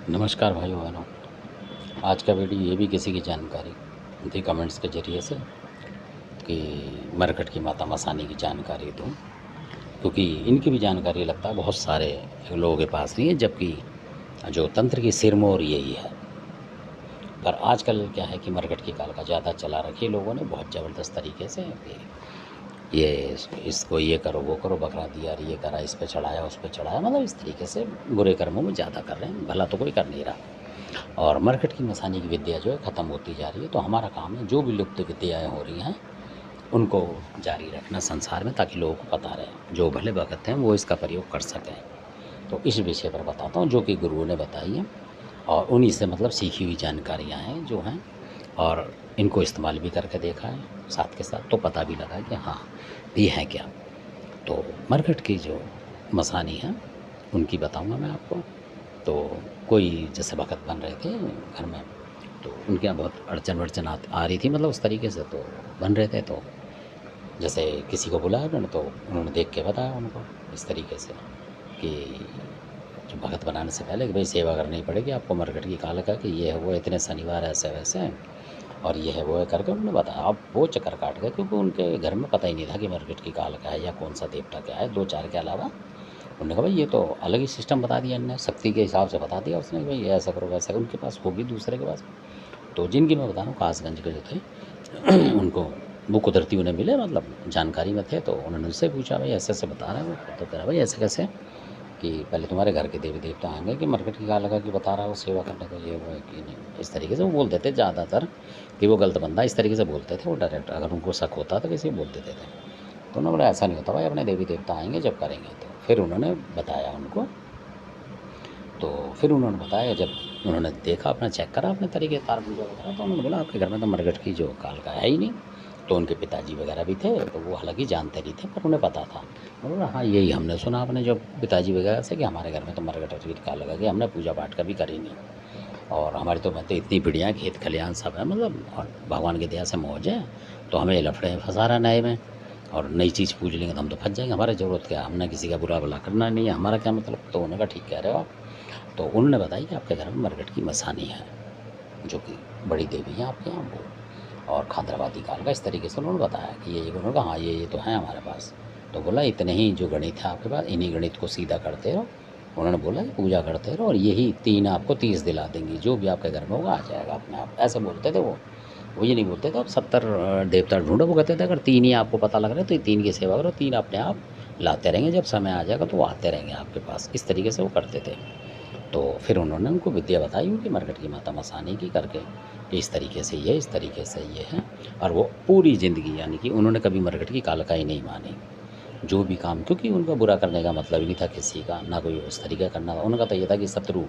नमस्कार भाइयों बहनों। आज का वीडियो ये भी किसी की जानकारी थी कमेंट्स के ज़रिए से कि मरकट की माता मसानी की जानकारी दूँ, क्योंकि इनकी भी जानकारी लगता है बहुत सारे लोगों के पास नहीं है, जबकि जो तंत्र की सिरमौर यही है। पर आजकल क्या है कि मरकट की काल का ज़्यादा चला रखी है लोगों ने बहुत ज़बरदस्त तरीके से कि ये इसको ये करो वो करो, बकरा दिया, ये करा, इस पे चढ़ाया उस पे चढ़ाया, मतलब इस तरीके से बुरे कर्मों में ज़्यादा कर रहे हैं, भला तो कोई कर नहीं रहा। और मरकट की मसानी की विद्या जो है ख़त्म होती जा रही है। तो हमारा काम है जो भी लुप्त विद्याएँ हो रही हैं उनको जारी रखना संसार में, ताकि लोगों को पता रहे, जो भले भगत हैं वो इसका प्रयोग कर सकें। तो इस विषय पर बताता हूँ जो कि गुरुओं ने बताई है, और उन्हीं से मतलब सीखी हुई जानकारियाँ हैं जो हैं, और इनको इस्तेमाल भी करके देखा है साथ के साथ, तो पता भी लगा कि हाँ ये है क्या। तो मरकट की जो मसानी है उनकी बताऊँगा मैं आपको। तो कोई जैसे भगत बन रहे थे घर में, तो उनके यहाँ बहुत अड़चन वड़चन आ रही थी, मतलब उस तरीके से तो बन रहे थे। तो जैसे किसी को बुलाया उन्होंने, तो उन्होंने देख के बताया उनको इस तरीके से कि जो भगत बनाने से पहले कि भाई सेवा करनी पड़ेगी आपको मरकट की काल का, कि ये है वो, इतने शनिवार ऐसे वैसे हैं, और ये है वो है करके उन्होंने बताया। अब वो चक्कर काट गए, क्योंकि उनके घर में पता ही नहीं था कि मरकट की काल का है या कौन सा देवता क्या है, दो चार के अलावा। उन्होंने कहा भाई ये तो अलग ही सिस्टम बता दिया, इनने शक्ति के हिसाब से बता दिया उसने कि भाई ये ऐसा करो वैसा करो। उनके पास होगी दूसरे के पास। तो जिनकी मैं बता रहा हूँ कासगंज के जो थे उनको वो कुदरती उन्हें मिले, मतलब जानकारी में थे। तो उन्होंने उनसे पूछा भाई ऐसे ऐसे बता रहे हैं वो, तो कह रहा भाई ऐसे कैसे, कि पहले तुम्हारे घर के देवी देवता आएंगे कि मरकट की काल लगा कि बता रहा है वो सेवा करने को, ये वो है कि नहीं, इस तरीके से वो बोलते थे ज़्यादातर कि वो गलत बंदा, इस तरीके से बोलते थे वो डायरेक्ट। अगर उनको शक होता तो किसी को बोल देते थे। तो उन्होंने बोला ऐसा नहीं होता भाई, अपने देवी देवता आएंगे जब करेंगे। तो फिर उन्होंने बताया उनको। तो फिर उन्होंने बताया, जब उन्होंने देखा, अपना चेक करा अपने तरीके तार पूजा वगैरह, तो उन्होंने बोला आपके घर में तो मरकट की जो काल का है ही नहीं। तो उनके पिताजी वगैरह भी थे, तो वो हालांकि जानते नहीं थे पर उन्हें पता था। उन्होंने बोला हाँ यही हमने सुना अपने जो पिताजी वगैरह से कि हमारे घर में तो मरकट की काल लगा कि हमने पूजा पाठ कभी करी नहीं, और हमारी तो मैं तो इतनी बढ़िया खेत खलियान सब है, मतलब और भगवान की दया से मौज है। तो हमें ये लफड़े में फंसा रहा नए में, और नई चीज़ पूज लेंगे तो हम तो फंस जाएंगे, हमारी ज़रूरत क्या है, हमने किसी का बुरा भला करना नहीं है, हमारा क्या मतलब। तो उन्होंने कहा ठीक कह रहे हो आप। तो उन्होंने बताया कि आपके घर में मरकट की मसानी है, जो कि बड़ी देवी है आपके यहाँ वो, और खादराबादी काल का, इस तरीके से उन्होंने बताया कि ये उन्होंने कहा हाँ ये तो है हमारे पास। तो बोला इतने ही जो गणित है आपके पास, इन्हीं गणित को सीधा करते रहो। उन्होंने बोला कि पूजा करते रहो और यही 3 आपको 30 दिला देंगी, जो भी आपके घर में होगा आ जाएगा अपने आप, ऐसे बोलते थे वो ये नहीं बोलते थे अब 70 देवता ढूंढो, वो कहते थे अगर 3 ही आपको पता लग रहा है तो 3 की सेवा करो, 3 अपने आप लाते रहेंगे, जब समय आ जाएगा तो वो आते रहेंगे आपके पास, इस तरीके से वो करते थे। तो फिर उन्होंने उनको विद्या बताई उनकी मरकट की माता मसानी की करके, कि इस तरीके से ये, इस तरीके से ये है। और वो पूरी ज़िंदगी, यानी कि उन्होंने कभी मरकट की कालका ही नहीं मानी, जो भी काम, क्योंकि उनका बुरा करने का मतलब ही नहीं था किसी का, ना कोई उस तरीके करना था उनका। तो ये था कि शत्रु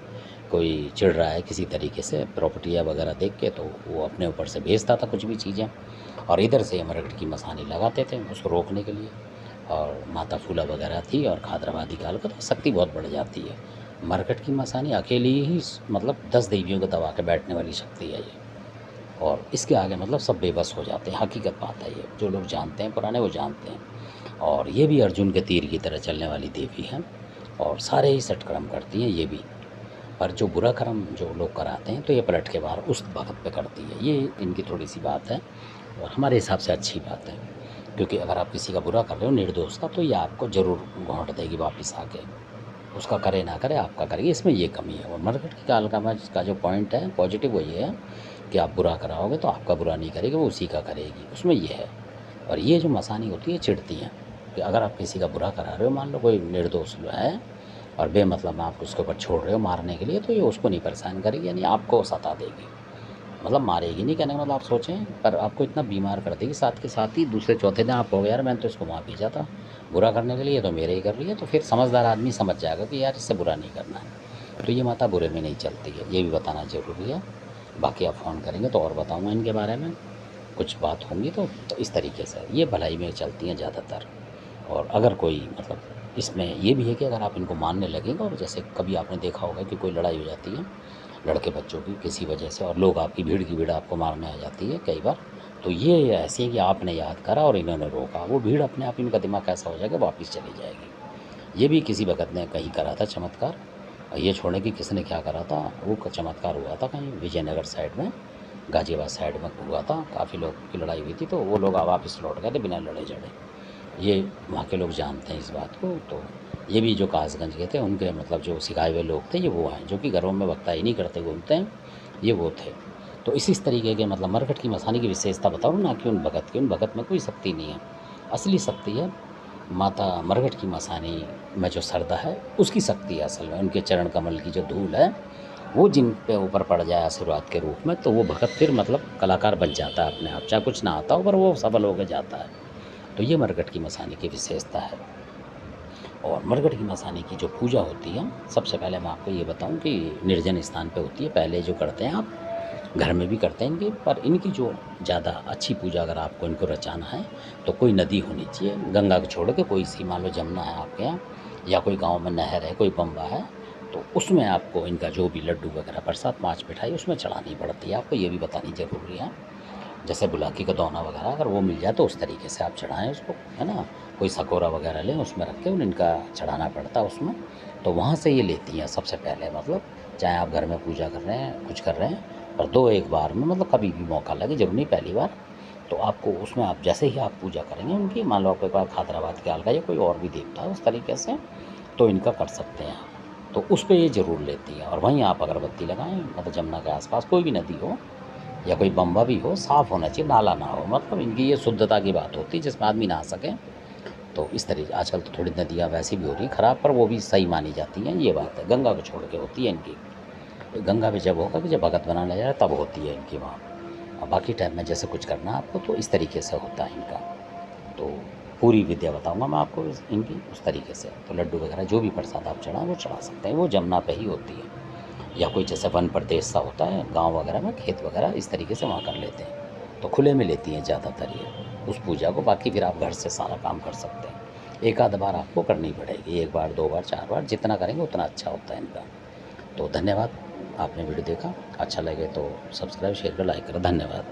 कोई चिढ़ रहा है किसी तरीके से प्रॉपर्टियाँ वगैरह देख के, तो वो अपने ऊपर से भेजता था कुछ भी चीज़ें, और इधर से मरकट की मसानी लगाते थे उसको रोकने के लिए। और माता फूला वगैरह थी, और खादराबादी काल का तो शक्ति बहुत बढ़ जाती है। मरकट की मसानी अकेली ही मतलब 10 देवियों को दबा के बैठने वाली शक्ति है ये, और इसके आगे मतलब सब बेबस हो जाते हैं। हकीकत बात है ये, जो लोग जानते हैं पुराने वो जानते हैं। और ये भी अर्जुन के तीर की तरह चलने वाली देवी है, और सारे ही सटकर्म करती हैं ये भी। पर जो बुरा कर्म जो लोग कराते हैं तो ये पलट के बाहर उस भगत पे करती है, ये इनकी थोड़ी सी बात है, और हमारे हिसाब से अच्छी बात है। क्योंकि अगर आप किसी का बुरा कर रहे हो निर्दोष का, तो ये आपको ज़रूर घोंट देगी वापस आके, उसका करे ना करे आपका करेगी, इसमें ये कमी है। और मरकट की काल का जो पॉइंट है पॉजिटिव वो ये है कि आप बुरा कराओगे तो आपका बुरा नहीं करेगी, वो उसी का करेगी, उसमें ये है। और ये जो मसानी होती है चिढ़ती हैं, कि अगर आप किसी का बुरा करा रहे हो, मान लो कोई निर्दोष है और बेमतलब में आप उसके ऊपर छोड़ रहे हो मारने के लिए, तो ये उसको नहीं परेशान करेगी, यानी आपको सता देगी। मतलब मारेगी नहीं कहने का मतलब आप सोचें, पर आपको इतना बीमार कर देगी, साथ के साथ ही दूसरे चौथे दिन आप हो गए यार मैंने तो इसको वहाँ भेजा था बुरा करने के लिए, तो मेरे ही कर रही है। तो फिर समझदार आदमी समझ जाएगा कि यार इससे बुरा नहीं करना है। तो ये माता बुरे में नहीं चलती है, ये भी बताना ज़रूरी है। बाकी आप फ़ोन करेंगे तो और बताऊँगा इनके बारे में, कुछ बात होंगी तो इस तरीके से ये भलाई में चलती हैं ज़्यादातर। और अगर कोई मतलब इसमें ये भी है कि अगर आप इनको मानने लगेंगे, और जैसे कभी आपने देखा होगा कि कोई लड़ाई हो जाती है लड़के बच्चों की किसी वजह से, और लोग आपकी भीड़ की भीड़ आपको मारने आ जाती है कई बार, तो ये ऐसे है कि आपने याद करा और इन्होंने रोका, वो भीड़ अपने आप इनका दिमाग ऐसा हो जाएगा वापस चली जाएगी। ये भी किसी भगत ने कहीं करा था चमत्कार, ये छोड़ें कि किसने क्या करा था, वो चमत्कार हुआ था कहीं विजयनगर साइड में, गाज़ियाबाद साइड में हुआ था, काफ़ी लोग की लड़ाई हुई थी, तो वो लोग वापस लौट गए थे बिना लड़े झगड़े। ये वहाँ के लोग जानते हैं इस बात को। तो ये भी जो कासगंज के थे, उनके मतलब जो सिखाए हुए लोग थे, ये वो हैं जो कि घरों में बख्ताई नहीं करते घूमते हैं, ये वो थे। तो इस तरीके के मतलब मरकट की मसानी की विशेषता बता रहा हूँ, ना कि उन भगत की। उन भगत में कोई शक्ति नहीं है, असली शक्ति है माता मरघट की मसानी में जो श्रद्धा है, उसकी शक्ति है असल में। उनके चरण कमल की जो धूल है, वो जिन पे ऊपर पड़ जाए आशीर्वाद के रूप में, तो वो भगत फिर मतलब कलाकार बन जाता है अपने आप, चाहे कुछ ना आता हो पर वो सफल होकर जाता है। तो ये मरघट की मसानी की विशेषता है। और मरघट की मसानी की जो पूजा होती है, सबसे पहले मैं आपको ये बताऊं कि निर्जन स्थान पे होती है। पहले जो करते हैं आप, घर में भी करते हैं इनकी, पर इनकी जो ज़्यादा अच्छी पूजा अगर आपको इनको रचाना है, तो कोई नदी होनी चाहिए, गंगा को छोड़ के कोई सी, मान लो जमुना है आपके यहाँ, या कोई गांव में नहर है, कोई पंबा है, तो उसमें आपको इनका जो भी लड्डू वगैरह प्रसाद, 5 मिठाई उसमें चढ़ानी पड़ती है। आपको ये भी बतानी ज़रूरी है। जैसे बुलाकी का दोना वगैरह अगर वो मिल जाए तो उस तरीके से आप चढ़ाएँ उसको, है ना। कोई सकोरा वगैरह लें, उसमें रख के इनका चढ़ाना पड़ता है उसमें। तो वहाँ से ये लेती हैं सबसे पहले, मतलब चाहे आप घर में पूजा कर रहे हैं, कुछ कर रहे हैं, पर 2 एक बार में, मतलब कभी भी मौका लगे, ज़रूरी नहीं पहली बार, तो आपको उसमें आप जैसे ही आप पूजा करेंगे उनकी, मान लो आपके पास खादराबाद के अलगा या कोई और भी देवता है उस तरीके से, तो इनका कर सकते हैं आप। तो उस पे ये ज़रूर लेती है। और वहीं आप अगरबत्ती लगाएँ, मतलब जमुना के आस-पास कोई भी नदी हो या कोई बम्बा भी हो, साफ़ होना चाहिए, नाला ना हो। मतलब इनकी ये शुद्धता की बात होती है जिसमें आदमी नहा सके। तो इस तरीके, आजकल तो थोड़ी नदियाँ वैसी भी हो रही हैं ख़राब, पर वो भी सही मानी जाती हैं, ये बात है। गंगा को छोड़ के होती है इनकी। गंगा पे जब होगा कि जब भगत बनाने जाए तब होती है इनकी वहाँ। और बाकी टाइम में जैसे कुछ करना है आपको, तो इस तरीके से होता है इनका। तो पूरी विद्या बताऊँगा मैं आपको इनकी उस तरीके से। तो लड्डू वगैरह जो भी प्रसाद आप चढ़ाएँ वो चढ़ा सकते हैं, वो जमुना पे ही होती है। या कोई जैसे वन प्रदेश सा होता है गाँव वगैरह में, खेत वगैरह, इस तरीके से वहाँ कर लेते हैं। तो खुले में लेती हैं ज़्यादातर ये उस पूजा को। बाकी फिर आप घर से सारा काम कर सकते हैं। एक आध बार आपको करनी पड़ेगी, 1 बार 2 बार 4 बार, जितना करेंगे उतना अच्छा होता है इनका। तो धन्यवाद, आपने वीडियो देखा, अच्छा लगे तो सब्सक्राइब, शेयर कर, लाइक करें। धन्यवाद।